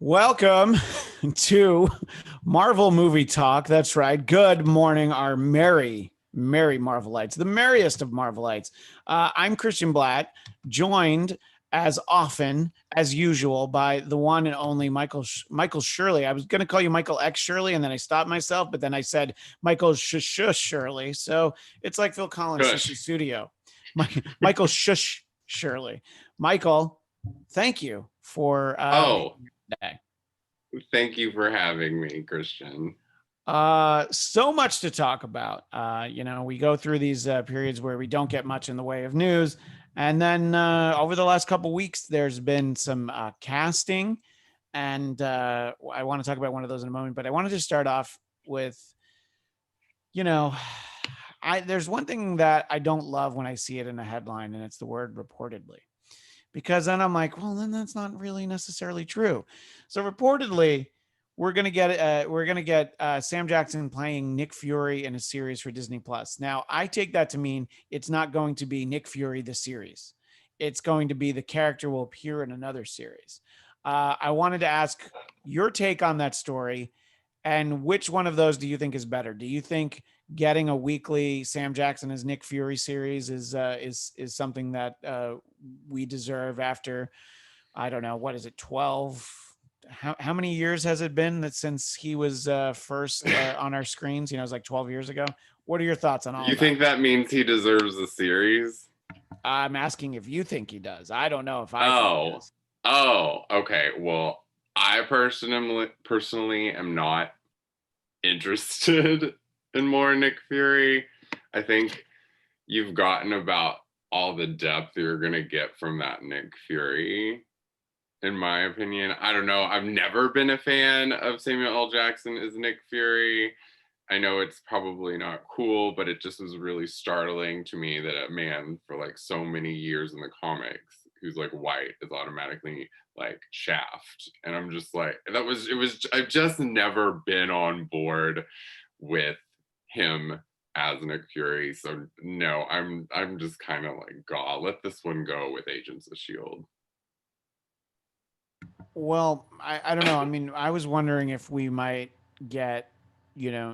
Welcome to Marvel Movie Talk. That's right. Good morning, our merry Marvelites, the merriest of Marvelites. I'm Christian Blatt, joined as often as usual by the one and only Michael Shirley. I was going to call you Michael X Shirley, and then I stopped myself, but then I said Michael Shirley. So it's like Phil Collins, Sissy Kush. Studio. Michael Shirley. Michael, thank you for being Oh, here today. thank you for having me, Christian. So much to talk about. We go through these periods where we don't get much in the way of news. And then over the last couple weeks, there's been some casting. And I want to talk about one of those in a moment. But I wanted to start off with, you know, there's one thing that I don't love when I see it in a headline, and it's the word reportedly. Because then I'm like, well, then that's not really necessarily true. So reportedly, we're gonna get Sam Jackson playing Nick Fury in a series for Disney Plus. Now, I take that to mean it's not going to be Nick Fury the series. It's going to be the character will appear in another series. I wanted to ask your take on that story, and which one of those do you think is better? Do you think getting a weekly Sam Jackson as Nick Fury series is something that we deserve after, I don't know, what is it, 12? How many years has it been that since he was first on our screens? It's like 12 years ago. What are your thoughts on all You of that? think that means he deserves a series? I'm asking if you think he does. I don't know if I think he Oh, does. okay. Well, I personally am not interested in more Nick Fury. I think you've gotten about all the depth you're gonna get from that Nick Fury. In my opinion, I don't know. I've never been a fan of Samuel L. Jackson as Nick Fury. I know it's probably not cool, but it just was really startling to me that a man for like so many years in the comics who's like white is automatically like Shaft. And I'm just like, I've just never been on board with him as Nick Fury. So no, I'm just kind of like, God, let this one go with Agents of S.H.I.E.L.D. Well, I don't know. I mean, I was wondering if we might get,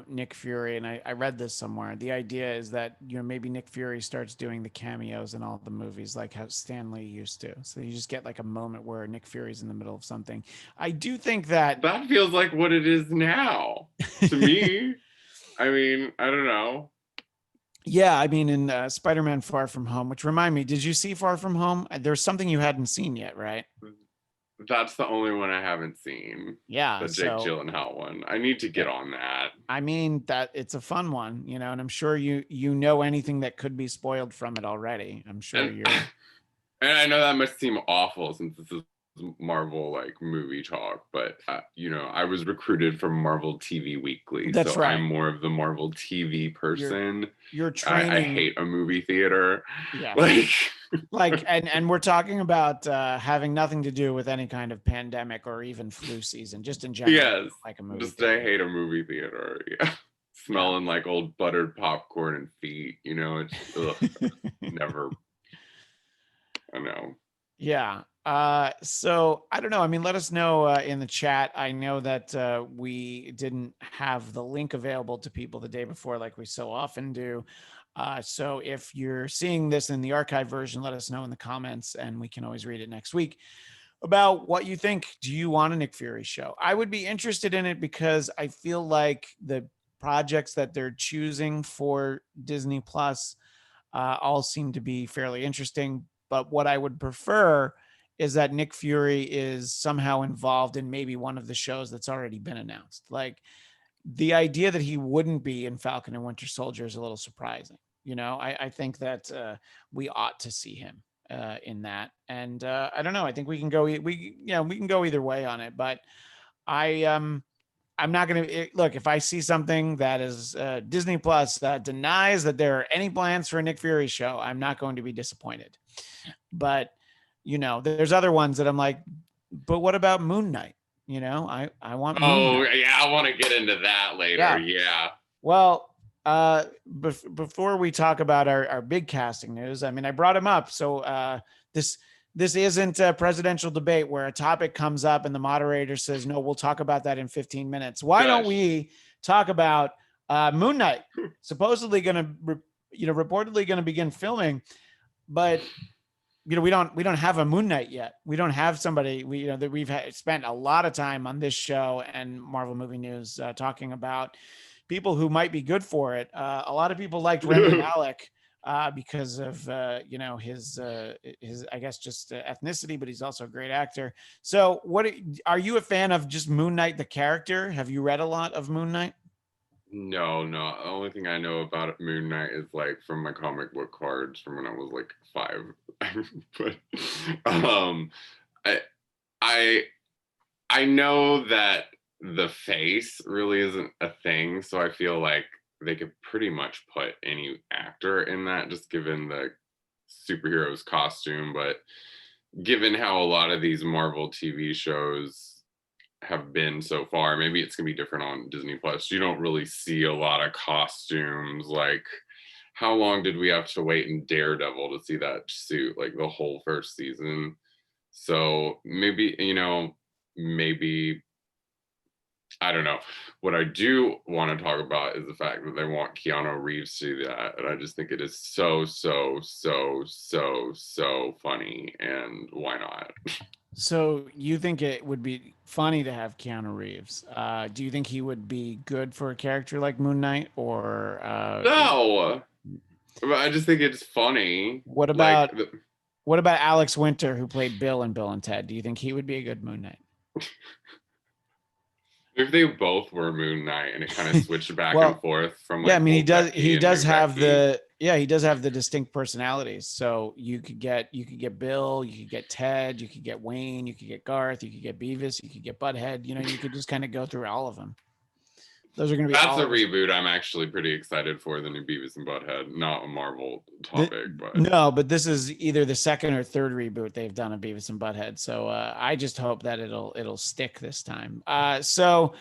Nick Fury, and I read this somewhere. The idea is that, maybe Nick Fury starts doing the cameos in all the movies like how Stanley used to. So you just get like a moment where Nick Fury's in the middle of something. I do think that That feels like what it is now to me. I mean, I don't know. yeah, I mean in Spider-Man Far From Home, which remind me, did you see Far From Home? There's something you hadn't seen yet, right? That's the only one I haven't seen. Yeah, The Jake so Gyllenhaal one. I need to get yeah. on that. I mean that it's a fun one, and I'm sure you know anything that could be spoiled from it already. I'm sure And you're. and I know that must seem awful since this is Marvel like movie talk, but I was recruited from Marvel TV Weekly, That's so I'm right. more of the Marvel TV You're person. you're I training. hate a movie theater. Yeah. Like, Like and we're talking about having nothing to do with any kind of pandemic or even flu season, just in general, yes, like a movie just I theater. hate a movie theater. Yeah, Yeah. smelling like old buttered popcorn and feet. It's never. I know. Yeah. So I don't know. I mean, let us know in the chat. I know that we didn't have the link available to people the day before, like we so often do. So if you're seeing this in the archive version, let us know in the comments, and we can always read it next week about what you think. Do you want a Nick Fury show? I would be interested in it because I feel like the projects that they're choosing for Disney Plus all seem to be fairly interesting. But what I would prefer is that Nick Fury is somehow involved in maybe one of the shows that's already been announced. Like the idea that he wouldn't be in Falcon and Winter Soldier is a little surprising. I think that we ought to see him in that. And I don't know. I think we can go. We can go either way on it. But I I'm not going to look if I see something that is Disney Plus that denies that there are any plans for a Nick Fury show. I'm not going to be disappointed. But there's other ones that I'm like, but what about Moon Knight? I want Moon Oh Knight. yeah, I want to get into that later. Yeah. Yeah. Well, before we talk about our big casting news, I mean, I brought him up. So this this isn't a presidential debate where a topic comes up and the moderator says, no, we'll talk about that in 15 minutes. Why don't we talk about Moon Knight? Supposedly going to, reportedly going to begin filming, but we don't have a Moon Knight yet. We don't have somebody that we've spent a lot of time on this show and Marvel Movie News talking about people who might be good for it. A lot of people liked Rami Malek because of his I guess just ethnicity, but he's also a great actor. So, what are you a fan of? Just Moon Knight the character? Have you read a lot of Moon Knight? No. The only thing I know about Moon Knight is like from my comic book cards from when I was like 5. But I I I know that the face really isn't a thing, so I feel like they could pretty much put any actor in that, just given the superhero's costume. But given how a lot of these Marvel TV shows have been so far, maybe it's gonna be different on Disney Plus. You don't really see a lot of costumes. Like, how long did we have to wait in Daredevil to see that suit? Like the whole first season. So maybe, maybe I don't know. What I do want to talk about is the fact that they want Keanu Reeves to do that. And I just think it is so, so, so, so, so funny. And why not? So you think it would be funny to have Keanu Reeves? Do you think he would be good for a character like Moon Knight, or No. But I just think it's funny. what Like, about what about Alex Winter, who played Bill in Bill and Ted? Do you think he would be a good Moon Knight? if they both were Moon Knight and it kind of switched back Well, and forth from like yeah, I mean old he Becky and does new have Becky. he does have the distinct personalities. So you could get Bill, you could get Ted, you could get Wayne, you could get Garth, you could get Beavis, you could get Butthead. You could just kind of go through all of them. Those are going to be That's all a of us. reboot I'm actually pretty excited for, the new Beavis and Butthead. Not a Marvel topic, but No, but this is either the second or third reboot they've done of Beavis and Butthead. So I just hope that it'll stick this time. So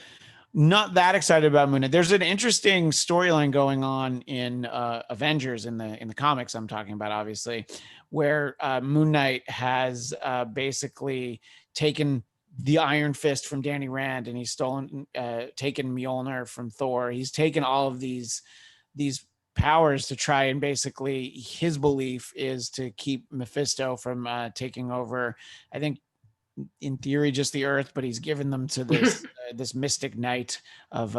not that excited about Moon Knight. There's an interesting storyline going on in Avengers in the comics I'm talking about, obviously, where Moon Knight has basically taken the Iron Fist from Danny Rand, and he's taken Mjolnir from Thor. He's taken all of these powers to try and basically, his belief is to keep Mephisto from taking over, I think, in theory, just the earth, but he's given them to this this mystic knight of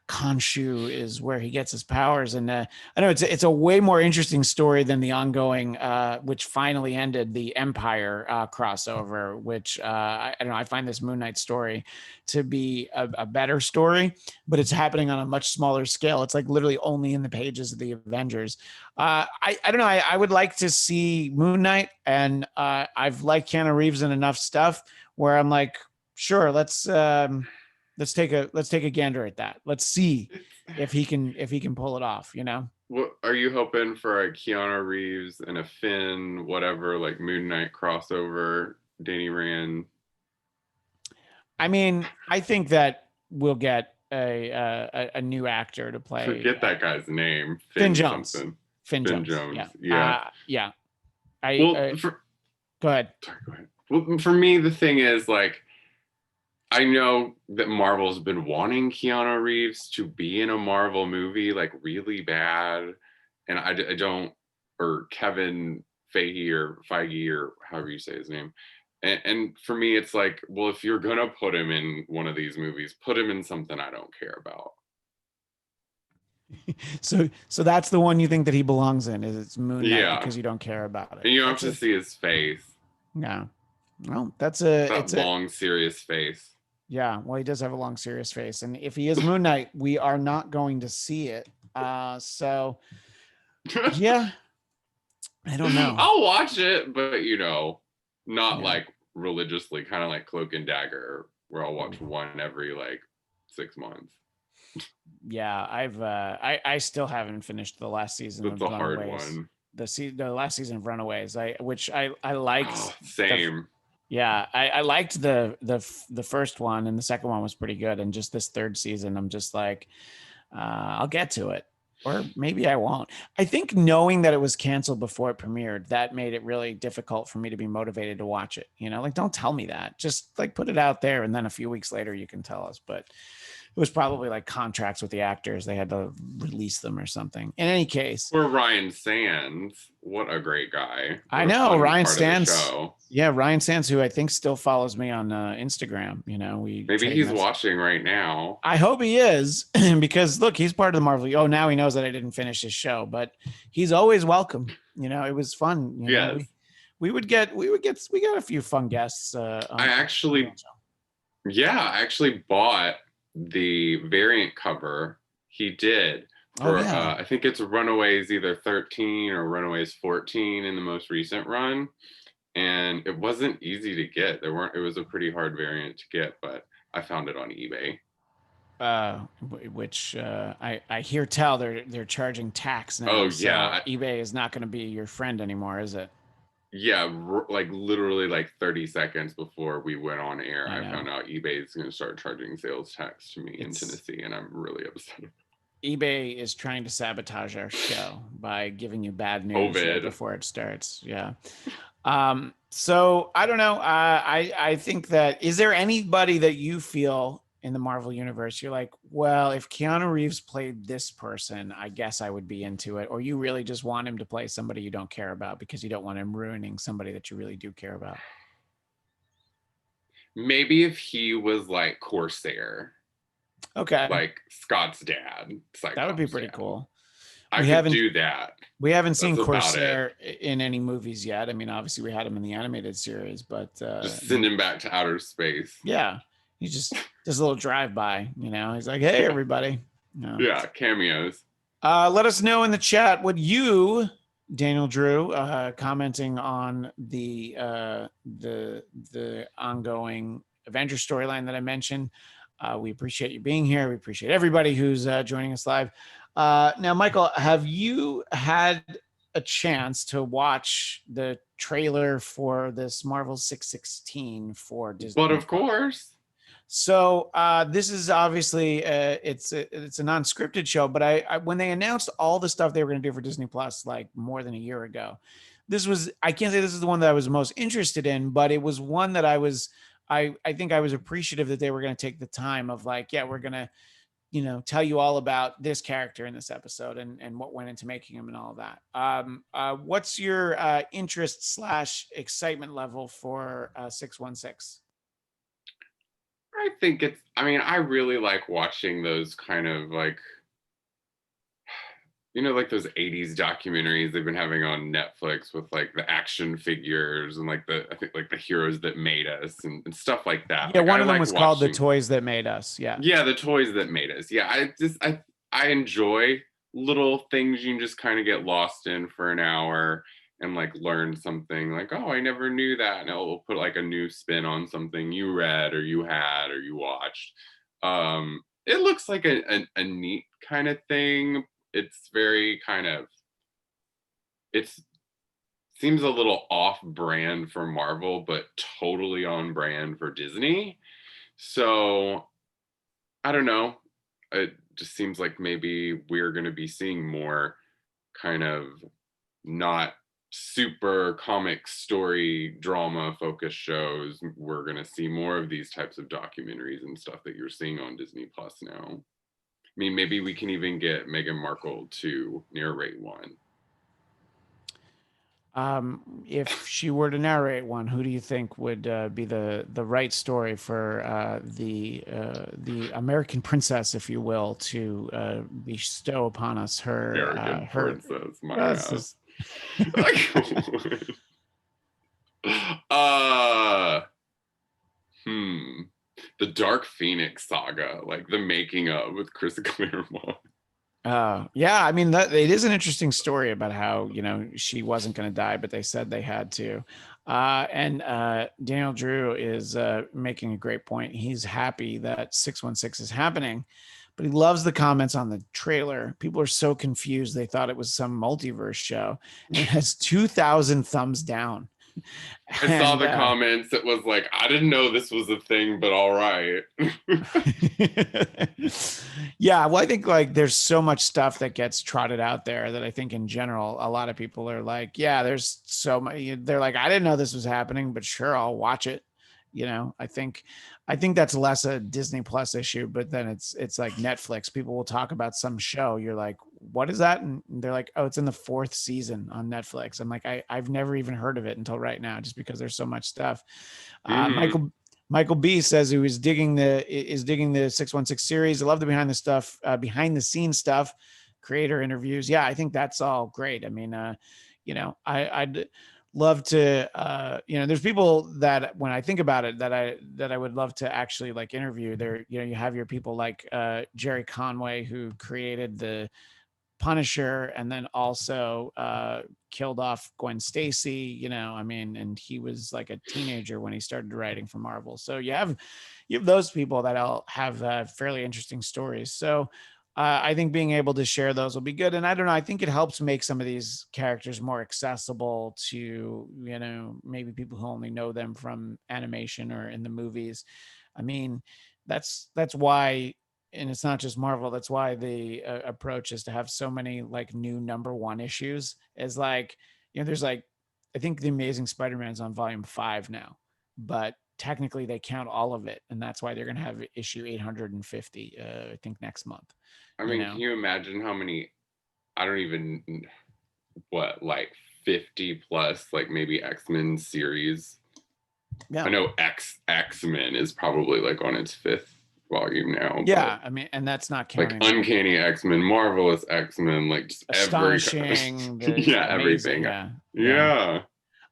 Khonshu is where he gets his powers. And I know it's a way more interesting story than the ongoing, which finally ended, the Empire crossover, which I don't know. I find this Moon Knight story to be a better story, but it's happening on a much smaller scale. It's like literally only in the pages of the Avengers. I don't know. I would like to see Moon Knight, and I've liked Keanu Reeves in enough stuff where I'm like, sure, let's take a gander at that. Let's see if he can pull it off. what are you hoping for a Keanu Reeves and a Finn, whatever, like Moon Knight crossover, Danny Rand? I mean, I think that we'll get a new actor to play. Forget that guy's name. Finn Jones. Something. Finn Finn Jones. Jones. Yeah. Yeah. Well, Go ahead. Sorry, go ahead. Well, for me, the thing is, like, I know that Marvel's been wanting Keanu Reeves to be in a Marvel movie, like, really bad. And I don't, or Kevin Feige, or however you say his name. And for me, it's like, well, if you're going to put him in one of these movies, put him in something I don't care about. So that's the one you think that he belongs in, is it's Moon Knight, Yeah. because you don't care about it. And you don't have to see his face. No. Well, it's long, serious face. Yeah, well, he does have a long, serious face, and if he is Moon Knight, we are not going to see it. So, yeah, I don't know. I'll watch it, but not like religiously, kind of like Cloak and Dagger, where I'll watch one every like 6 months. Yeah, I still haven't finished the last season. That's a hard one. The last season of Runaways, which I liked. Oh, same. I liked the first one, and the second one was pretty good. And just this third season, I'm just like, I'll get to it. or maybe I won't. I think knowing that it was canceled before it premiered, that made it really difficult for me to be motivated to watch it. Like, don't tell me that. Just like put it out there, and then a few weeks later you can tell us. But it was probably like contracts with the actors; they had to release them or something. In any case, Or Ryan Sands, what a great guy! What I a know fun Ryan part of the Sands. show. Yeah, Ryan Sands, who I think still follows me on Instagram. We Maybe trade he's messages. watching right now. I hope he is, because look, he's part of the Marvel. Oh, now he knows that I didn't finish his show, but he's always welcome. It was fun. Yes. We got a few fun guests. I actually bought the variant cover he did for I think it's Runaways either 13 or Runaways 14 in the most recent run, and it wasn't easy to get. It was a pretty hard variant to get, but I found it on eBay. Which I hear tell they're charging tax now. Oh so yeah, eBay is not going to be your friend anymore, is it? yeah, like literally like 30 seconds before we went on air, I I know. found out eBay is going to start charging sales tax to me in Tennessee, and I'm really upset. eBay is trying to sabotage our show by giving you bad news right COVID. before it starts. Yeah. So I don't know. I think that, is there anybody that you feel in the Marvel universe you're like, well, if Keanu Reeves played this person, I guess I would be into it, or you really just want him to play somebody you don't care about because you don't want him ruining somebody that you really do care about? Maybe if he was like Corsair, Okay, like Scott's dad, that would be pretty cool. I could do that. We haven't seen That's about Corsair in any movies yet. I mean, obviously we had him in the animated series, but just send him back to outer space. Yeah, he just does a little drive-by. He's like, "Hey, everybody." Yeah, cameos. Let us know in the chat what you, Daniel Drew, commenting on the ongoing Avengers storyline that I mentioned. We appreciate you being here. We appreciate everybody who's joining us live. Now, Michael, have you had a chance to watch the trailer for this Marvel 616 for Disney? But of course. So this is obviously it's a non-scripted show, but I when they announced all the stuff they were going to do for Disney Plus like more than a year ago, I can't say this is the one that I was most interested in, but it was one that I think I was appreciative that they were going to take the time of like, yeah, we're going to tell you all about this character in this episode and what went into making him and all of that. What's your interest / excitement level for 616? I think I really like watching those kind of like, like those 80s documentaries they've been having on Netflix with like the action figures and like I think like the heroes that made us and stuff like that. Yeah, like, one of them was called The Toys That Made Us. Yeah. Yeah, The Toys That Made Us. Yeah, I enjoy little things you can just kind of get lost in for an hour and like learn something like, oh, I never knew that. And it'll put like a new spin on something you read or you had or you watched. It looks like a neat kind of thing. It's very kind of, it seems a little off brand for Marvel, but totally on brand for Disney. So I don't know. It just seems like maybe we're going to be seeing more kind of not super comic story drama focused shows. We're going to see more of these types of documentaries and stuff that you're seeing on Disney Plus now. I mean, maybe we can even get Meghan Markle to narrate one. If she were to narrate one, who do you think would be the right story for the American princess, if you will, to bestow upon us her princess? My ass. The Dark Phoenix saga, like the making of with Chris Claremont. Yeah, I mean it is an interesting story about how she wasn't going to die, but they said they had to. And Daniel Drew is making a great point. He's happy that 616 is happening, but he loves the comments on the trailer. People are so confused; they thought it was some multiverse show. And it has 2,000 thumbs down. I saw And the comments. It was like, I didn't know this was a thing, but all right. yeah, well, I think like there's so much stuff that gets trotted out there that I think in general, a lot of people are like, yeah, there's so much. They're like, I didn't know this was happening, but sure, I'll watch it. I think that's less a Disney Plus issue, but then it's like Netflix. People will talk about some show. You're like, what is that? And they're like, oh, it's in the fourth season on Netflix. I'm like, I've never even heard of it until right now, just because there's so much stuff. Mhm. Michael B says he was digging the 616 series. I love the behind the scenes stuff, creator interviews. Yeah, I think that's all great. I mean, I'd love to there's people that when I think about it that I would love to actually like interview. There, you have your people like Jerry Conway, who created the Punisher and then also killed off Gwen Stacy, I mean, and he was like a teenager when he started writing for Marvel. So you have those people that all have fairly interesting stories. So I think being able to share those will be good. And I don't know, I think it helps make some of these characters more accessible to, maybe people who only know them from animation or in the movies. I mean, that's why, and it's not just Marvel. That's why the approach is to have so many like new number one issues. Is like, there's like, I think the Amazing Spider-Man's on volume 5 now, but technically they count all of it, and that's why they're going to have issue 850. I think next month. I You mean, can know, you imagine how many, I don't even, what, like 50 plus, like maybe X-Men series? I yeah, know X-Men is probably like on its fifth volume now, but yeah. I mean, and that's not like counting the Uncanny X-Men, Marvelous X-Men, like just every, astonishing, the yeah, amazing. everything. Yeah, yeah. Yeah.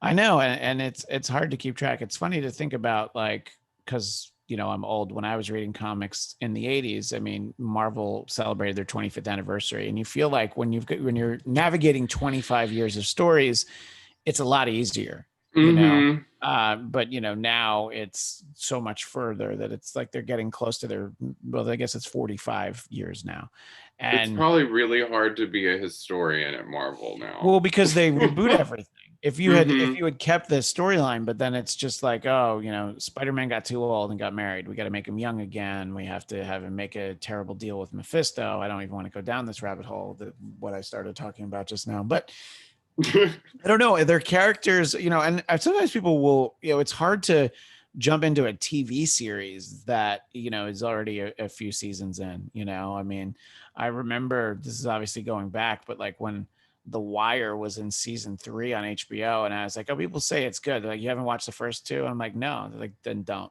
I know, and it's hard to keep track. It's funny to think about, like, because I'm old. When I was reading comics in the '80s, I mean, Marvel celebrated their 25th anniversary, and you feel like when you're navigating 25 years of stories, it's a lot easier, you know. Mm-hmm. But now it's so much further that it's like they're getting close to their. Well, I guess it's 45 years now, It's and probably really hard to be a historian at Marvel well, now. because they reboot everything. If Mm-hmm. you had kept the storyline, but then it's just like, oh, Spider-Man got too old and got married. We got to make him young again. We have to have him make a terrible deal with Mephisto. I don't even want to go down this rabbit hole, what I started talking about just now. But I don't know. Their characters, and sometimes people will, it's hard to jump into a TV series that, is already a few seasons in, I mean, I remember, this is obviously going back, but like when The Wire was in season 3 on HBO, and I was like, oh, people say it's good. They're like, you haven't watched the first two? I'm like, no. They're like, then don't.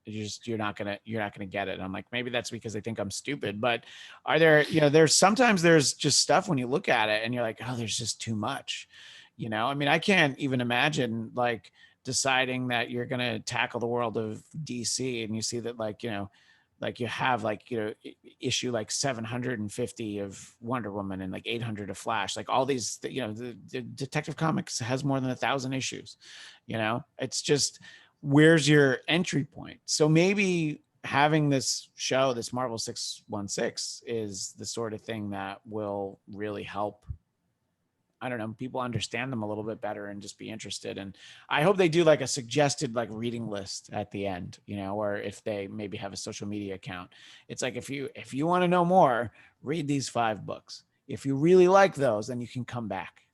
You're not gonna get it. And I'm like, maybe that's because they think I'm stupid. But there's just stuff when you look at it and you're like, oh, there's just too much. I mean, I can't even imagine like deciding that you're gonna tackle the world of DC and you see that like you have like issue like 750 of Wonder Woman and like 800 of Flash, like all these, the Detective Comics has more than 1,000 issues. It's just, where's your entry point? So maybe having this show, this Marvel 616, is the sort of thing that will really help, I don't know, people understand them a little bit better and just be interested. And I hope they do like a suggested like reading list at the end, or if they maybe have a social media account. It's like, if you want to know more, read these 5 books. If you really like those, then you can come back,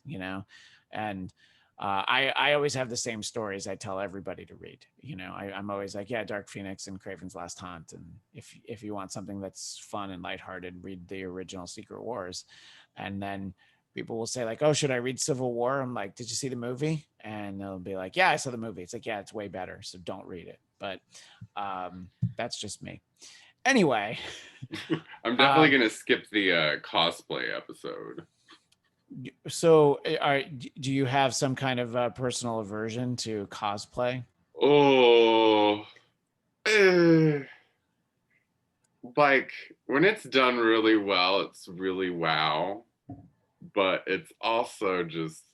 and I always have the same stories I tell everybody to read. I'm always like, yeah, Dark Phoenix and Craven's Last Hunt. And if you want something that's fun and lighthearted, read the original Secret Wars. And then people will say like, oh, should I read Civil War? I'm like, did you see the movie? And they'll be like, yeah, I saw the movie. It's like, yeah, it's way better, so don't read it. But that's just me. Anyway, I'm definitely um, gonna skip the cosplay episode. so do you have some kind of personal aversion to cosplay? Oh, eh. Like when it's done really well, it's really wow. But it's also just,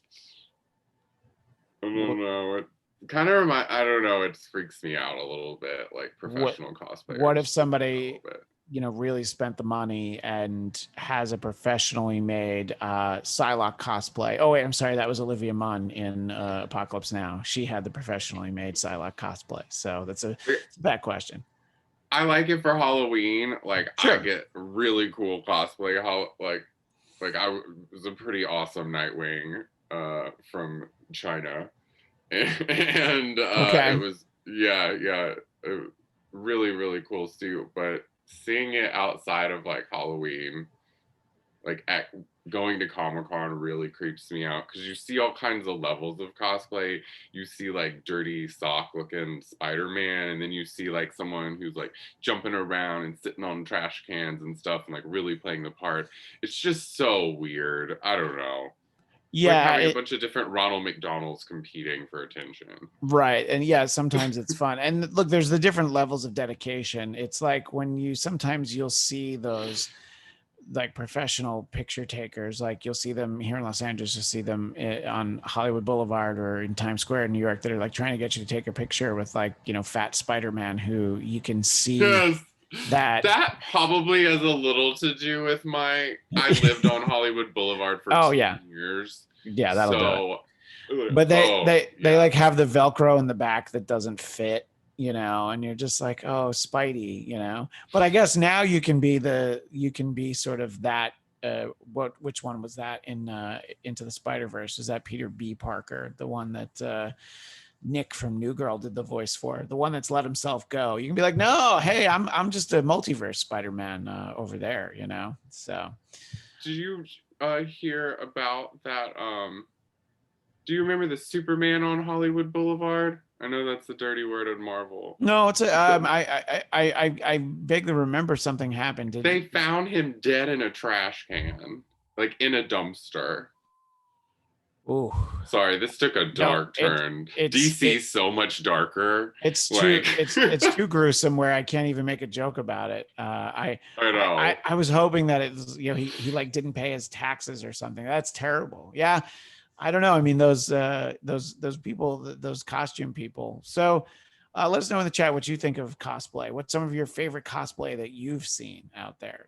I don't What know. It kind of I don't know. It just freaks me out a little bit, like what professional what cosplayers if freak me out a somebody little bit. really spent the money and has a professionally made Psylocke cosplay. Oh wait, I'm sorry, that was Olivia Munn in Apocalypse Now. She had the professionally made Psylocke cosplay. So it's a bad question. I like it for Halloween. Like I Sure. get really cool cosplay. How like I was a pretty awesome Nightwing from China, and it Okay. was yeah really really cool suit. But seeing it outside of like Halloween, like at going to Comic-Con really creeps me out because you see all kinds of levels of cosplay. You see like dirty sock looking Spider-Man, and then you see like someone who's like jumping around and sitting on trash cans and stuff and like really playing the part. It's just so weird. I don't know. It's like Yeah, having a bunch of different Ronald McDonalds competing for attention. right. And yeah, sometimes it's fun. And look, there's the different levels of dedication. It's like when sometimes you'll see those like professional picture takers, like you'll see them here in Los Angeles, you'll see them on Hollywood Boulevard or in Times Square in New York that are like trying to get you to take a picture with like, fat Spider-Man who you can see Yes. that. That probably has a little to do with I lived on Hollywood Boulevard for Oh 2 yeah. years. Yeah, that'll do it. So, But oh, they yeah. like have the Velcro in the back that doesn't fit, and you're just like, oh, Spidey. But I guess now you can be sort of that. Which one was that in Into the Spider-Verse? Is that Peter B. Parker, the one that Nick from New Girl did the voice for, the one that's let himself go? You can be like, no, hey, I'm just a multiverse Spider-Man over there. So Did you hear about that? Do you remember the Superman on Hollywood Boulevard? I know that's the dirty word in Marvel. no, it's a The, I vaguely remember something happened. they found him dead in a trash can, like in a dumpster. Ooh, Sorry, this took a no, dark turn. it's it DC's so much darker. it's too Like, it's too gruesome where I can't even make a joke about it. I know. I was hoping that it was, he like didn't pay his taxes or something. That's terrible. Yeah, I don't know. I mean those people, those costume people. So let us know in the chat what you think of cosplay. What's some of your favorite cosplay that you've seen out there?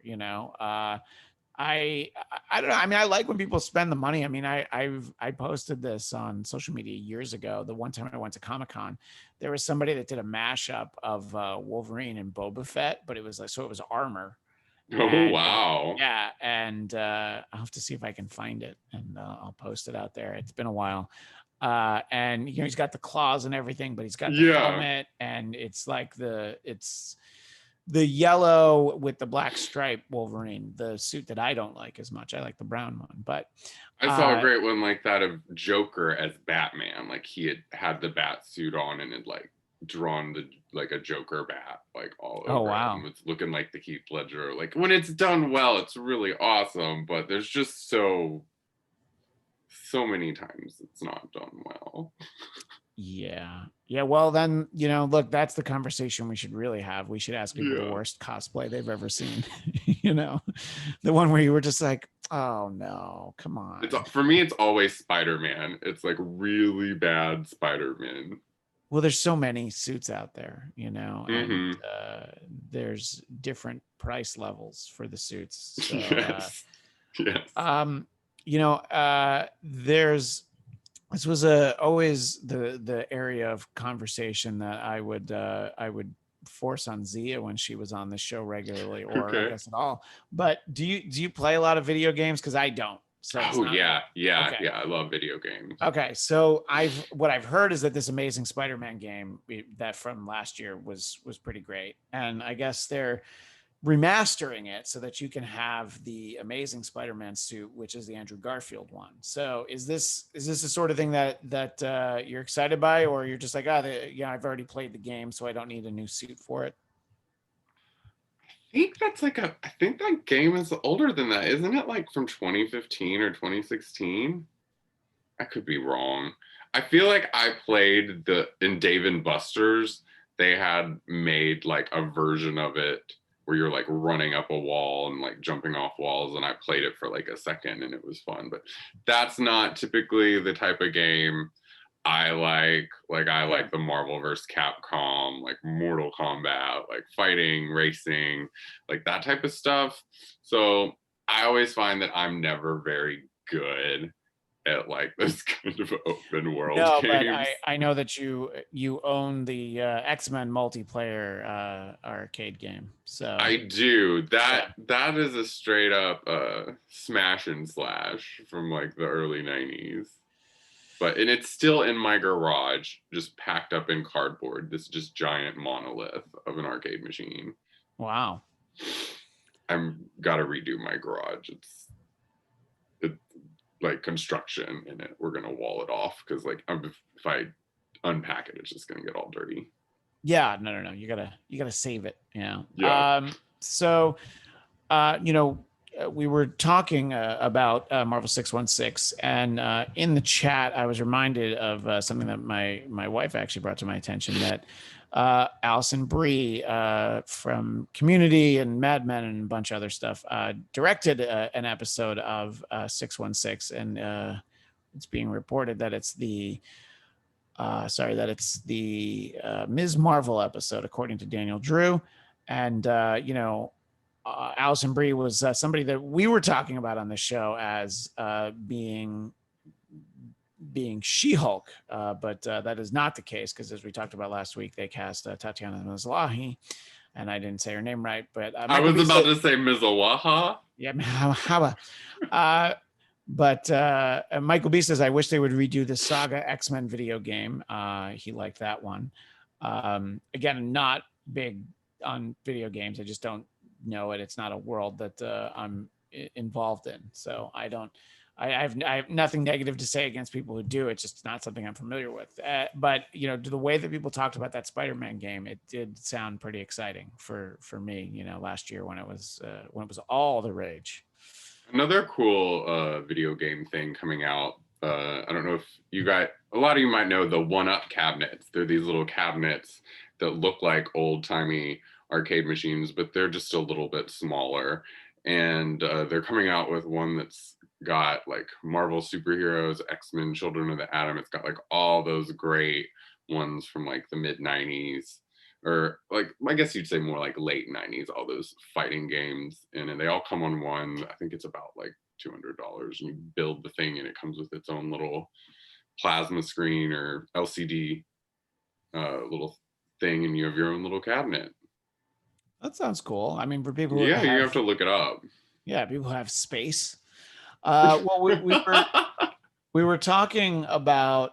I I don't know. I mean, I like when people spend the money. I mean, I posted this on social media years ago. The one time I went to Comic-Con, there was somebody that did a mashup of Wolverine and Boba Fett, but it was like, so it was armor. Oh, And wow. yeah, and I'll have to see if I can find it, and I'll post it out there. It's been a while. And he's got the claws and everything, but he's got the Yeah. helmet, and it's like it's the yellow with the black stripe Wolverine, the suit that I don't like as much. I like the brown one, but I saw a great one like that of Joker as Batman. Like he had the bat suit on and had like drawn the like a Joker bat like all oh over it and wow. was looking like the Heath Ledger. Like when it's done well, it's really awesome. But there's just so many times it's not done well. Yeah. Yeah. Well, then, look, that's the conversation we should really have. We should ask people the Yeah. worst cosplay they've ever seen. The one where you were just like, oh no, come on. For me, it's always Spider-Man. It's like really bad Spider-Man. Well, there's so many suits out there, and Mm-hmm. there's different price levels for the suits. So, Yes. Yes. there's this was always the area of conversation that I would force on Zia when she was on the show regularly, or I Okay. guess at all. But do you play a lot of video games? Because I don't. So it's Oh not yeah, yeah, okay. yeah. I love video games. Okay, so what I've heard is that this Amazing Spider-Man game that from last year was pretty great, and I guess they're remastering it so that you can have the Amazing Spider-Man suit, which is the Andrew Garfield one. So is this the sort of thing that you're excited by, or you're just like, I've already played the game, so I don't need a new suit for it? I think that game is older than that, isn't it? Like from 2015 or 2016. I could be wrong. I feel like I played in Dave and Buster's. They had made like a version of it where you're like running up a wall and like jumping off walls, and I played it for like a second and it was fun. But that's not typically the type of game I I Yeah. like the Marvel vs. Capcom, like Mortal Kombat, like fighting, racing, like that type of stuff. So I always find that I'm never very good at like those kind of open world No, but games. I know that you own the X-Men multiplayer arcade game. So I do. yeah. That is a straight up smash and slash from like the early 90s. But and it's still in my garage, just packed up in cardboard. This just giant monolith of an arcade machine. Wow. I'm gotta redo my garage. It's like construction in it. We're gonna wall it off because like if I unpack it, it's just gonna get all dirty. Yeah, no. You gotta save it. Yeah. Yeah. So, we were talking about Marvel 616, and in the chat, I was reminded of something that my wife actually brought to my attention, that Alison Brie from Community and Mad Men and a bunch of other stuff directed an episode of 616, and it's being reported that it's the Ms. Marvel episode, according to Daniel Drew. And, Alison Brie was somebody that we were talking about on the show as being She-Hulk, but that is not the case, because as we talked about last week, they cast Tatiana Maslany, and I didn't say her name right, but I Michael was B. about said, to say Mizawaha. yeah, but Michael B says, I wish they would redo the Saga X-Men video game. He liked that one. Again, not big on video games. I just don't know it. It's not a world that I'm involved in. So I have nothing negative to say against people who do. It's just not something I'm familiar with. But the way that people talked about that Spider-Man game, it did sound pretty exciting for me. Last year when it was all the rage. Another cool video game thing coming out. I don't know if you got, a lot of you might know the one-up cabinets. They're these little cabinets that look like old-timey arcade machines, but they're just a little bit smaller. And they're coming out with one that's got like Marvel superheroes, X-Men, Children of the Atom. It's got like all those great ones from like the mid 90s, or like I guess you'd say more like late 90s, all those fighting games, and they all come on one. I think it's about like $200, and you build the thing and it comes with its own little plasma screen or LCD little thing, and you have your own little cabinet. That sounds cool. I mean, for people who Yeah, you have to look it up. Yeah, people who have space. Well, we were talking about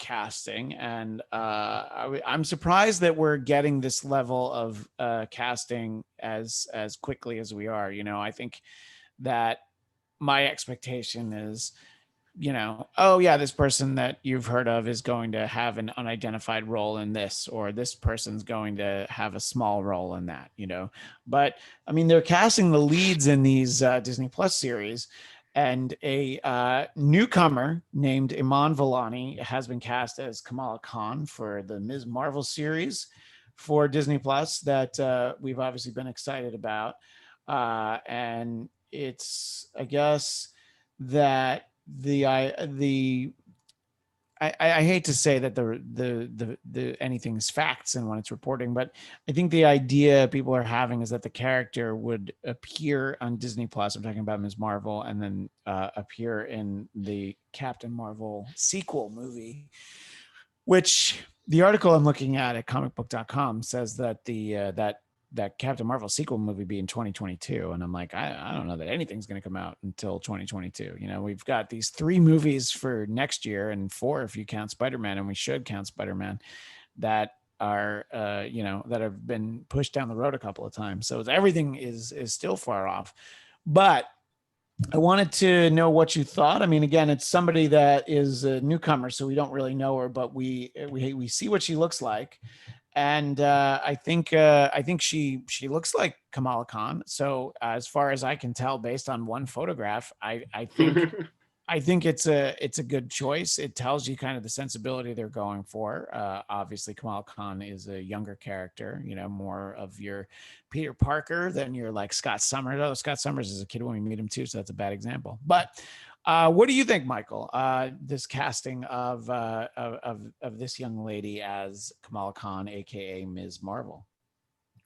casting, and I'm surprised that we're getting this level of casting as quickly as we are. I think that my expectation is, oh yeah, this person that you've heard of is going to have an unidentified role in this, or this person's going to have a small role in that, But I mean, they're casting the leads in these Disney Plus series, and a newcomer named Iman Vellani has been cast as Kamala Khan for the Ms. Marvel series for Disney Plus that we've obviously been excited about. And it's, I guess, that I hate to say that the anything's facts and when it's reporting, but I think the idea people are having is that the character would appear on Disney Plus. I'm talking about Ms. Marvel, and then appear in the Captain Marvel sequel movie, which the article I'm looking at comicbook.com says that that Captain Marvel sequel movie be in 2022. And I'm like, I don't know that anything's going to come out until 2022. We've got these 3 movies for next year, and 4 if you count Spider-Man, and we should count Spider-Man, that are, that have been pushed down the road a couple of times. So everything is still far off. But I wanted to know what you thought. I mean, again, it's somebody that is a newcomer, so we don't really know her, but we see what she looks like. And I think she looks like Kamala Khan. So as far as I can tell, based on one photograph, I think it's a good choice. It tells you kind of the sensibility they're going for. Obviously, Kamala Khan is a younger character, more of your Peter Parker than your like Scott Summers. Oh, Scott Summers is a kid when we meet him too, so that's a bad example. But What do you think, Michael? This casting of this young lady as Kamala Khan, aka Ms. Marvel.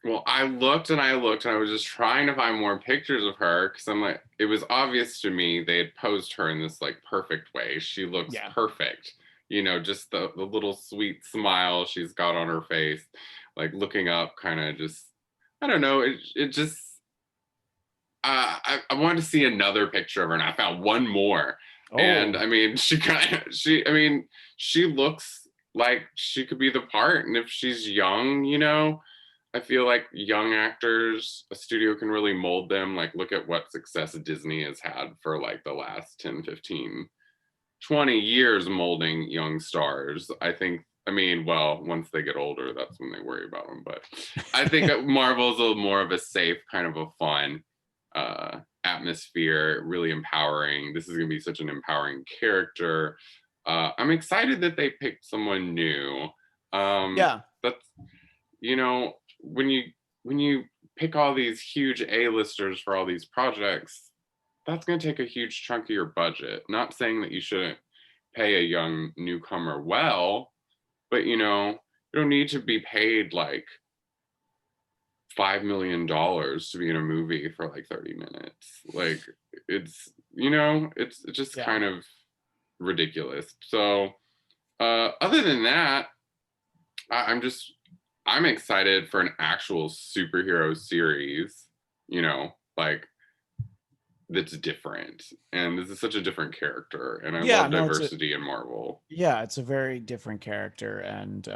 Well, I looked and I looked and I was just trying to find more pictures of her because I'm like, it was obvious to me they had posed her in this like perfect way. She looks Yeah. perfect. You know, just the little sweet smile she's got on her face, like looking up, kind of just, I don't know. It just, I wanted to see another picture of her and I found one more. And Oh, I mean, I mean, she looks like she could be the part. And if she's young, you know, I feel like young actors, a studio can really mold them. Like, look at what success Disney has had for like the last 10, 15, 20 years molding young stars. I think, I mean, well, once they get older, that's when they worry about them. But I think Marvel's a more of a safe, kind of a fun atmosphere, really empowering. This is going to be such an empowering character. I'm excited that they picked someone new. yeah. That's, you know, when you pick all these huge A-listers for all these projects, that's going to take a huge chunk of your budget. Not saying that you shouldn't pay a young newcomer well, but you know, you don't need to be paid like $5 million to be in a movie for like 30 minutes. Like it's, you know, it's just Yeah. kind of ridiculous. So other than that, I'm just, I'm excited for an actual superhero series, you know, like that's different. And this is such a different character. And I Yeah, love no, diversity in Marvel. it's a very different character, and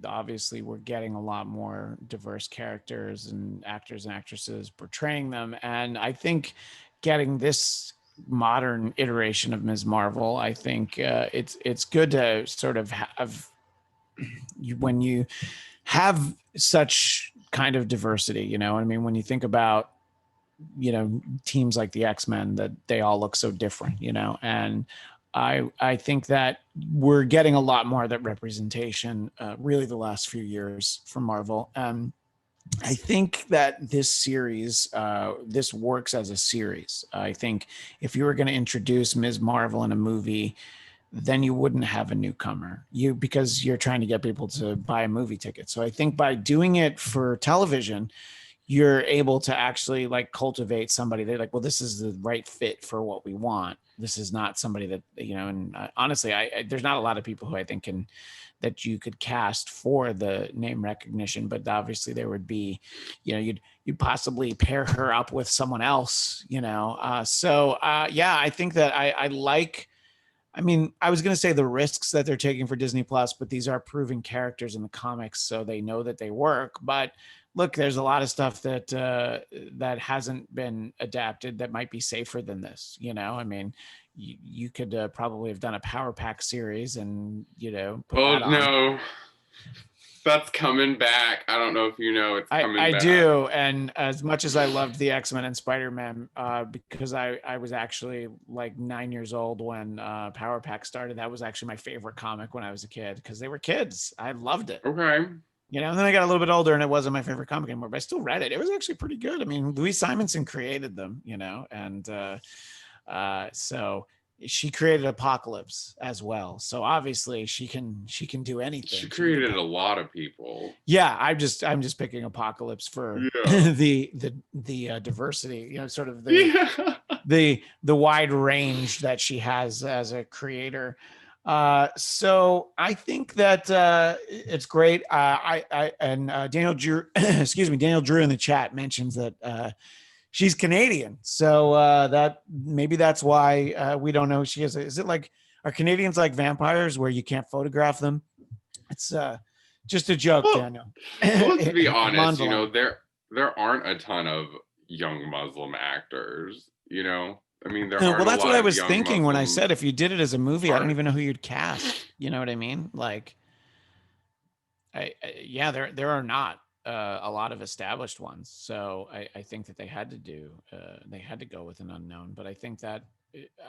obviously we're getting a lot more diverse characters and actors and actresses portraying them. And I think getting this modern iteration of Ms. Marvel, I think it's good to sort of have when you have such kind of diversity, you know. I mean, when you think about, you know, teams like the X-Men, that they all look so different, you know. And I think that we're getting a lot more of that representation really the last few years from Marvel. I think that this series, this works as a series. I think if you were going to introduce Ms. Marvel in a movie, then you wouldn't have a newcomer, because you're trying to get people to buy a movie ticket. So I think by doing it for television, you're able to actually like cultivate somebody. They're like, well, this is the right fit for what we want. This is not somebody that, you know. And honestly, there's not a lot of people who I think that you could cast for the name recognition, but obviously there would be, you know, you'd possibly pair her up with someone else, you know. Yeah, I think that I like, I mean, I was going to say the risks that they're taking for Disney Plus, but these are proven characters in the comics, so they know that they work. But look, there's a lot of stuff that that hasn't been adapted that might be safer than this. You know, I mean, you could probably have done a Power Pack series and, you know, put Oh that on. no, that's coming back. I don't know if you know it's coming I back. do, and as much as I loved the X-Men and Spider-Man, because I was actually like 9 years old when Power Pack started. That was actually my favorite comic when I was a kid, because they were kids. I loved it, Okay. you know. And then I got a little bit older, and it wasn't my favorite comic anymore, but I still read it. It was actually pretty good. I mean, Louise Simonson created them, you know. And so she created Apocalypse as well. So obviously she can do She anything. She can do. created a lot of people. Yeah, I'm just picking Apocalypse for Yeah. the diversity, you know, sort of Yeah. the wide range that she has as a creator. So I think that it's great. I and Daniel Drew, excuse me, Daniel Drew in the chat mentions that she's Canadian, so that maybe that's why we don't know who she is. Is it like, are Canadians like vampires where you can't photograph them? It's just a joke, Well, Daniel. well, let's be honest. You know, Monzalan. there aren't a ton of young Muslim actors. You know, I mean, there Well, aren't a that's what lot I of was young thinking when I Muslim said if you did it as a movie, I don't even know who artists. you'd cast. You know what I mean? Like, yeah, there are not a lot of established ones, so I think that they had to go with an unknown. But I think that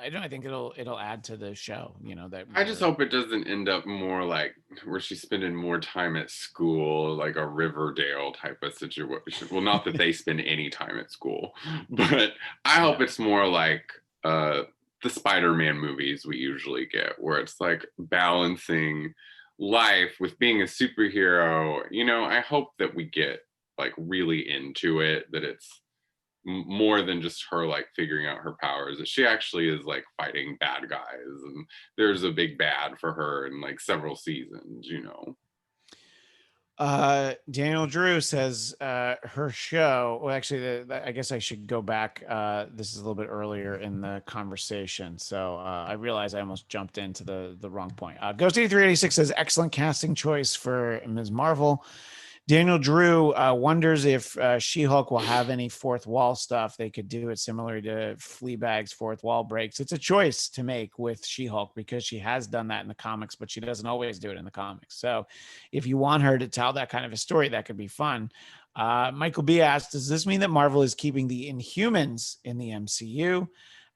I don't. I think it'll add to the show. You know that I just we're. hope it doesn't end up more like where she's spending more time at school, like a Riverdale type of situation. Well, not that they spend any time at school, but I hope Yeah. it's more like the Spider-Man movies we usually get, where it's like balancing life with being a superhero. You know, I hope that we get like really into it, that it's more than just her like figuring out her powers, that she actually is like fighting bad guys, and there's a big bad for her in like several seasons, you know. Daniel Drew says her show. Well, actually, I guess I should go back. This is a little bit earlier in the conversation, so I realize I almost jumped into the wrong point. Ghost 8386 says excellent casting choice for Ms. Marvel. Daniel Drew wonders if She-Hulk will have any fourth wall stuff. They could do it similar to Fleabag's fourth wall breaks. It's a choice to make with She-Hulk because she has done that in the comics, but she doesn't always do it in the comics. So if you want her to tell that kind of a story, that could be fun. Michael B asked, does this mean that Marvel is keeping the Inhumans in the MCU?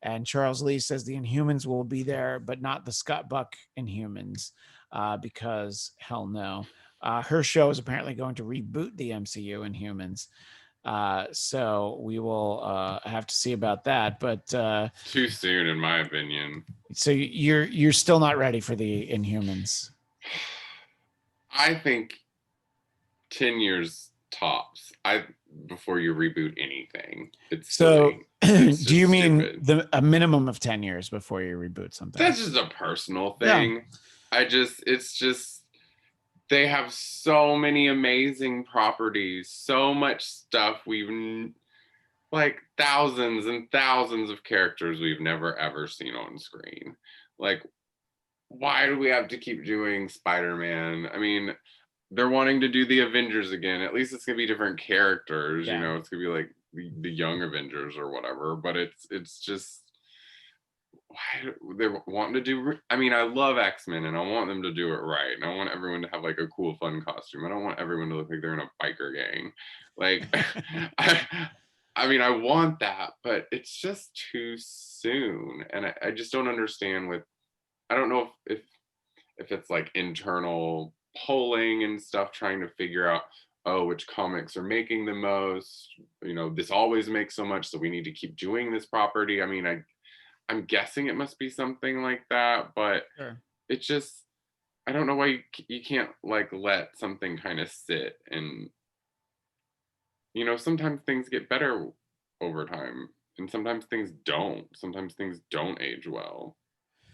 And Charles Lee says the Inhumans will be there, but not the Scott Buck Inhumans because hell no. Her show is apparently going to reboot the MCU in Humans. So we will have to see about that. But too soon, in my opinion. So you're still not ready for the Inhumans? I think 10 years tops. Before you reboot anything. It's so. Do you mean a minimum of 10 years before you reboot something? That's just a personal thing. Yeah. It's just. They have so many amazing properties, so much stuff. We've like thousands and thousands of characters we've never ever seen on screen. Like, why do we have to keep doing Spider-Man? I mean, they're wanting to do the Avengers again. At least it's gonna be different characters. Yeah. You know, it's gonna be like the young Avengers or whatever. But it's just. Why they're wanting to do. I mean, I love X-Men and I want them to do it right, and I want everyone to have like a cool, fun costume. I don't want everyone to look like they're in a biker gang. Like, I mean, I want that, but it's just too soon, and I just don't understand. I don't know if it's like internal polling and stuff, trying to figure out, oh, which comics are making the most. You know, this always makes so much, so we need to keep doing this property. I mean, I'm guessing it must be something like that, but sure. It's just, I don't know why you can't like let something kind of sit, and you know, sometimes things get better over time and sometimes things don't. Sometimes things don't age well.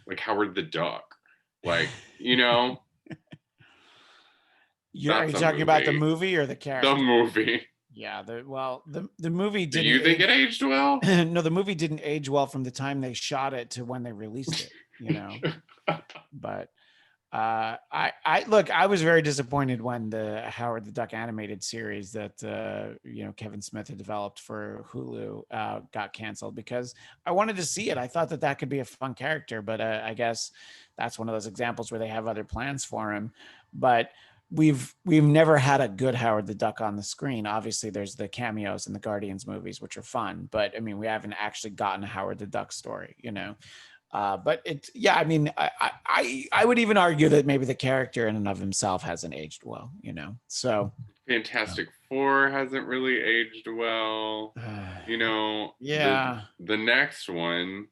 Like Howard the Duck. Like, you know. Are you talking about the movie or the character? The movie. Yeah, the movie didn't. Do you think it aged well? No, the movie didn't age well from the time they shot it to when they released it, you know. But I look, I was very disappointed when the Howard the Duck animated series that you know, Kevin Smith had developed for Hulu got canceled, because I wanted to see it. I thought that could be a fun character, but I guess that's one of those examples where they have other plans for him. But we've never had a good Howard the Duck on the screen. Obviously there's the cameos in the Guardians movies, which are fun, but I mean, we haven't actually gotten a Howard the Duck story, you know. But it's, yeah, I mean, I would even argue that maybe the character in and of himself hasn't aged well, you know. So Fantastic Four hasn't really aged well, you know. Yeah, the next one,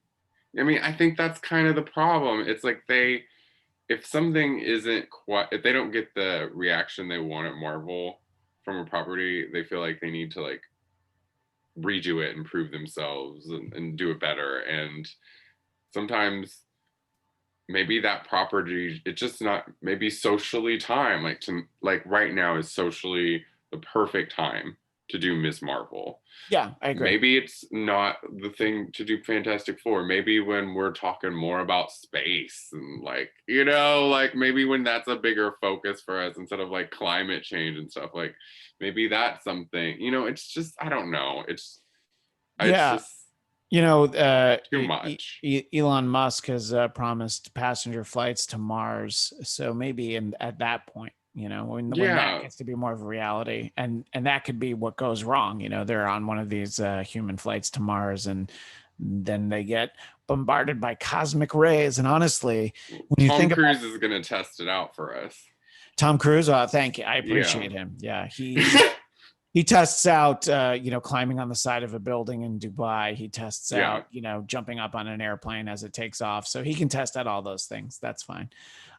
I mean, I think that's kind of the problem. It's like if something isn't quite, if they don't get the reaction they want at Marvel from a property, they feel like they need to like redo it and prove themselves and do it better. And sometimes maybe that property, it's just not maybe socially time. Like right now is socially the perfect time to do Ms. Marvel. Yeah, I agree. Maybe it's not the thing to do Fantastic Four. Maybe when we're talking more about space and like, you know, like maybe when that's a bigger focus for us instead of like climate change and stuff, like maybe that's something, you know. It's just, I don't know. It's just, you know, too much. Elon Musk has promised passenger flights to Mars. So maybe at that point, you know, when that gets to be more of a reality, and that could be what goes wrong. You know, they're on one of these human flights to Mars, and then they get bombarded by cosmic rays. And honestly, when you think Tom Cruise is going to test it out for us. Tom Cruise, thank you. I appreciate him. Yeah, He tests out, climbing on the side of a building in Dubai. He tests Yeah, out, jumping up on an airplane as it takes off. So he can test out all those things. That's fine.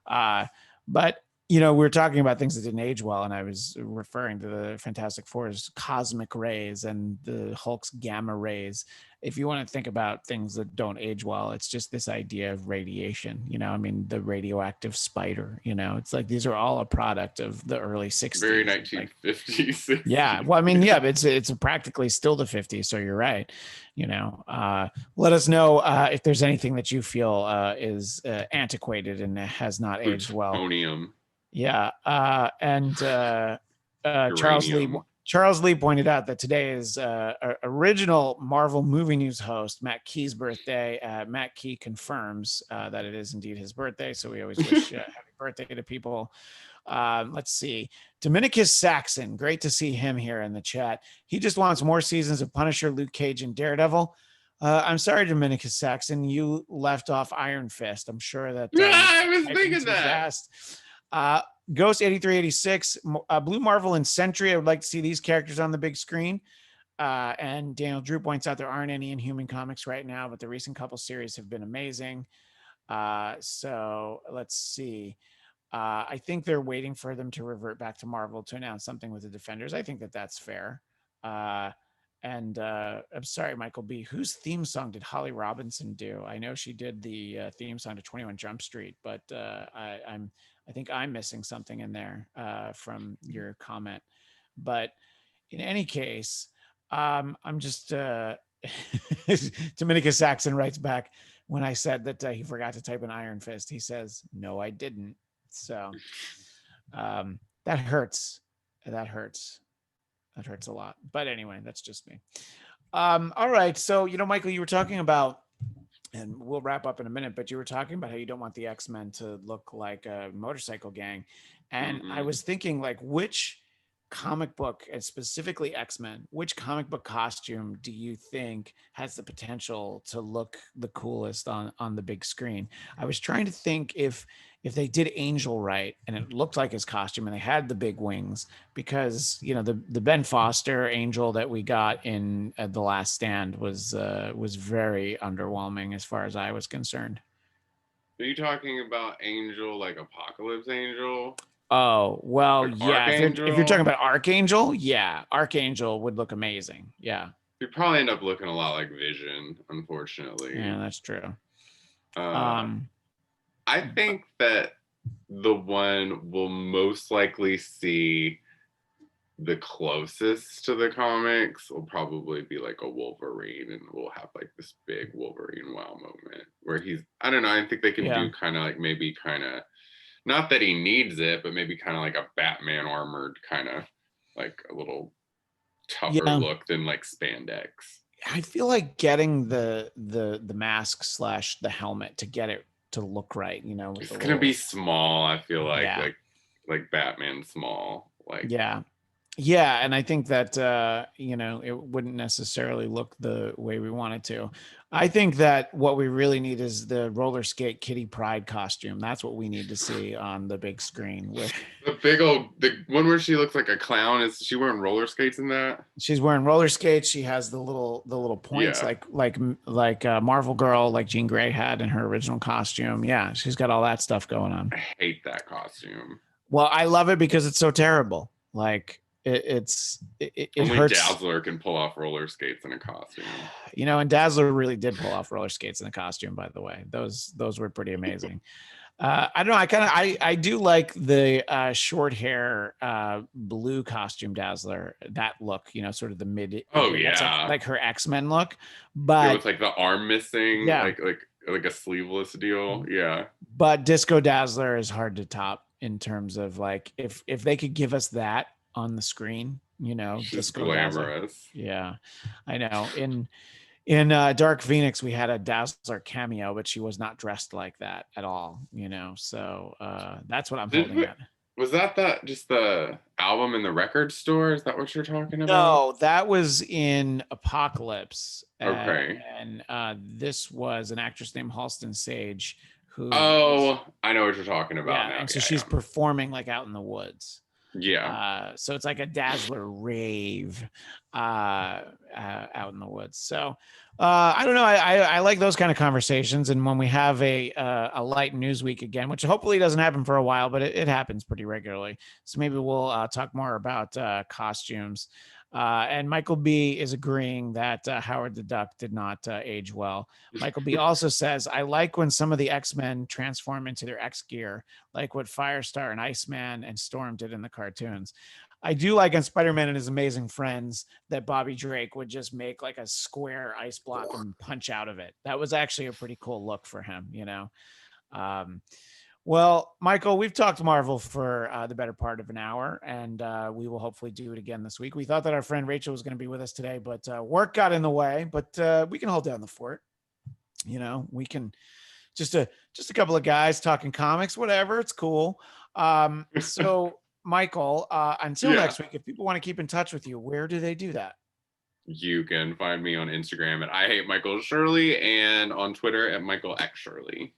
But we're talking about things that didn't age well, and I was referring to the Fantastic Four's cosmic rays and the Hulk's gamma rays. If you want to think about things that don't age well, it's just this idea of radiation. The radioactive spider. It's like these are all a product of the early 60s. very Like, 1950s. 60s. yeah, well, yeah, it's practically still the 50s, so you're right. Let us know if there's anything that you feel is antiquated and has not aged well. Plutonium. Yeah, and Uranium. Charles Lee pointed out that today is original Marvel Movie News host Matt Key's birthday. Matt Key confirms that it is indeed his birthday, so we always wish happy birthday to people. Let's see. Dominicus Saxon, great to see him here in the chat. He just wants more seasons of Punisher, Luke Cage, and Daredevil. I'm sorry, Dominicus Saxon, you left off Iron Fist. I'm sure that I was thinking that. Ghost 8386, Blue Marvel, and Sentry. I would like to see these characters on the big screen. And Daniel Drew points out there aren't any Inhuman comics right now, but the recent couple series have been amazing. So let's see. I think they're waiting for them to revert back to Marvel to announce something with the Defenders. I think that that's fair. And I'm sorry, Michael B. Whose theme song did Holly Robinson do? I know she did the theme song to 21 Jump Street, but I think I'm missing something in there from your comment. But in any case, I'm just Dominicus Saxon writes back, when I said that he forgot to type an Iron Fist, he says, "No, I didn't." So that hurts. That hurts a lot. But anyway, that's just me. All right. So, Michael, you were talking about, and we'll wrap up in a minute, but you were talking about how you don't want the X-Men to look like a motorcycle gang. And I was thinking, like, which comic book, and specifically X-Men, which comic book costume do you think has the potential to look the coolest on the big screen? I was trying to think if they did Angel right and it looked like his costume and they had the big wings, because the Ben Foster Angel that we got in The Last Stand was very underwhelming as far as I was concerned. Are you talking about Angel, like Apocalypse Angel? Oh, well, like yeah. If you're talking about Archangel, yeah, Archangel would look amazing. Yeah. He'd probably end up looking a lot like Vision, unfortunately. Yeah, that's true. I think that the one we'll most likely see the closest to the comics will probably be like a Wolverine, and we'll have like this big Wolverine wow moment where I don't know, I think they can do kind of like, maybe kind of, not that he needs it, but maybe kind of like a Batman armored, kind of like a little tougher look than like spandex. I feel like getting the mask / the helmet to get it to look right, it's gonna be small. I feel like Batman small. Like yeah, and I think that it wouldn't necessarily look the way we want it to. I think that what we really need is the roller skate Kitty Pryde costume. That's what we need to see on the big screen. The one where she looks like a clown. Is she wearing roller skates in that? She's wearing roller skates. She has the little points, like Marvel Girl, like Jean Grey had in her original costume. Yeah, she's got all that stuff going on. I hate that costume. Well, I love it because it's so terrible. Like it Only hurts. Dazzler can pull off roller skates in a costume. And Dazzler really did pull off roller skates in a costume, by the way. Those were pretty amazing. I don't know. I do like the short hair blue costume Dazzler. That look, sort of the mid. Oh yeah, like her X-Men look, but with like the arm missing, like a sleeveless deal. Yeah, but Disco Dazzler is hard to top in terms of like if they could give us that on the screen, she's Disco glamorous. Dazzler. Yeah, I know. In Dark Phoenix, we had a Dazzler cameo, but she was not dressed like that at all, So that's what I'm holding at. Was that just the album in the record store? Is that what you're talking about? No, that was in Apocalypse. Okay. And this was an actress named Halston Sage who. Oh, I know what you're talking about now. And so she's performing like out in the woods. Yeah. So it's like a Dazzler rave out in the woods. So I don't know. I like those kind of conversations. And when we have a light news week again, which hopefully doesn't happen for a while, but it happens pretty regularly. So maybe we'll talk more about costumes. And Michael B is agreeing that Howard the Duck did not age well. Michael B also says, I like when some of the X-Men transform into their X gear, like what Firestar and Iceman and Storm did in the cartoons. I do like on Spider-Man and His Amazing Friends that Bobby Drake would just make like a square ice block and punch out of it. That was actually a pretty cool look for him, you know? Um, well, Michael, we've talked Marvel for the better part of an hour, and we will hopefully do it again this week. We thought that our friend Rachel was going to be with us today, but work got in the way. But we can hold down the fort. You know, we can just a couple of guys talking comics, whatever. It's cool. So, Michael, until Yeah. next week, if people want to keep in touch with you, where do they do that? You can find me on Instagram at I Hate Michael Shirley and on Twitter at Michael X Shirley.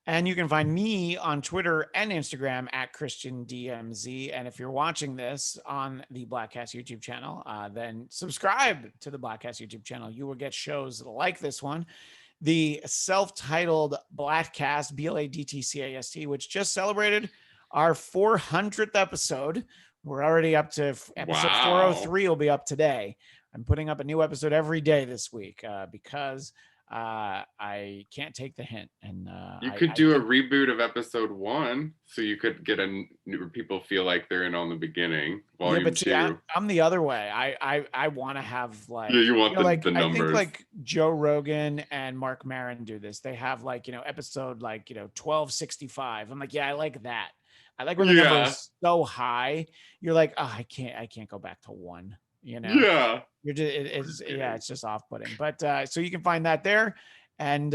And you can find me on Twitter and Instagram at Christian DMZ. And if you're watching this on the Blackcast YouTube channel, then subscribe to the Blackcast YouTube channel. You will get shows like this one, the self-titled Blackcast, BLADTCAST, which just celebrated our 400th episode. We're already up to episode 403 will be up today. I'm putting up a new episode every day this week because I can't take the hint. And you could do a reboot of episode 1, so you could get people feel like they're in on the beginning. Volume 2. See, I'm the other way. I want to have like, you want the like numbers. I think like Joe Rogan and Mark Maron do this. They have like, episode like 1265. I'm like, yeah, I like that. I like when the number is so high. You're like, oh, I can't go back to 1. Yeah. You're just it's just off-putting. But so you can find that there. And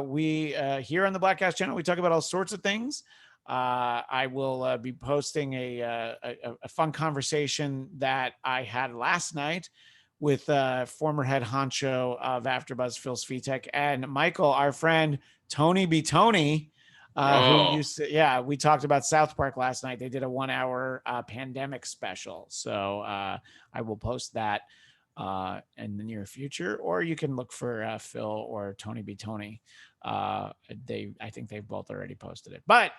we here on the Blackcast channel, we talk about all sorts of things. I will be posting a fun conversation that I had last night with former head honcho of AfterBuzz, Phil Svitek, and Michael, our friend Tony B. Tony, who used to, we talked about South Park last night. They did a 1-hour pandemic special. So I will post that in the near future, or you can look for Phil or Tony B. Tony. I think they've both already posted it. But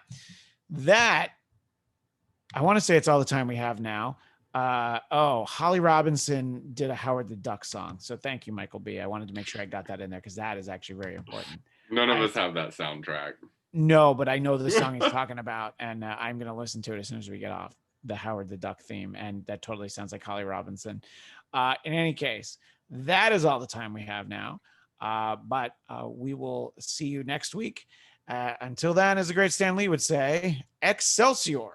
that, I want to say it's all the time we have now. Holly Robinson did a Howard the Duck song. So thank you, Michael B. I wanted to make sure I got that in there because that is actually very important. None of us have that soundtrack. No, but I know the song he's talking about, and I'm going to listen to it as soon as we get off, the Howard the Duck theme. And that totally sounds like Holly Robinson. In any case, that is all the time we have now. But we will see you next week. Until then, as the great Stan Lee would say, Excelsior.